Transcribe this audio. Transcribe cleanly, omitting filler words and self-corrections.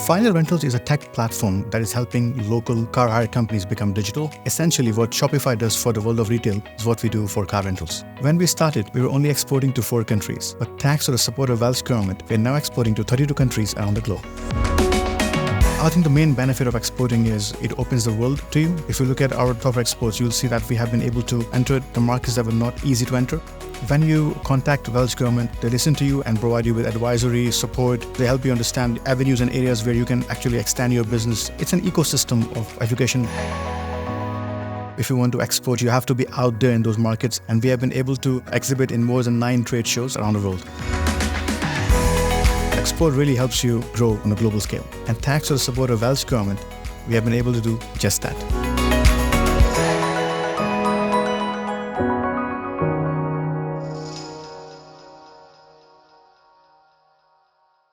Finalrentals is a tech platform that is helping local car hire companies become digital. Essentially, what Shopify does for the world of retail is what we do for car rentals. When we started, we were only exporting to 4 countries, but thanks to the support of Welsh government, we are now exporting to 32 countries around the globe. I think the main benefit of exporting is it opens the world to you. If you look at our top exports, you'll see that we have been able to enter the markets that were not easy to enter. When you contact Welsh government, they listen to you and provide you with advisory, support. They help you understand avenues and areas where you can actually extend your business. It's an ecosystem of education. If you want to export, you have to be out there in those markets, and we have been able to exhibit in more than 9 trade shows around the world. Export really helps you grow on a global scale. And thanks to the support of Welsh government, we have been able to do just that.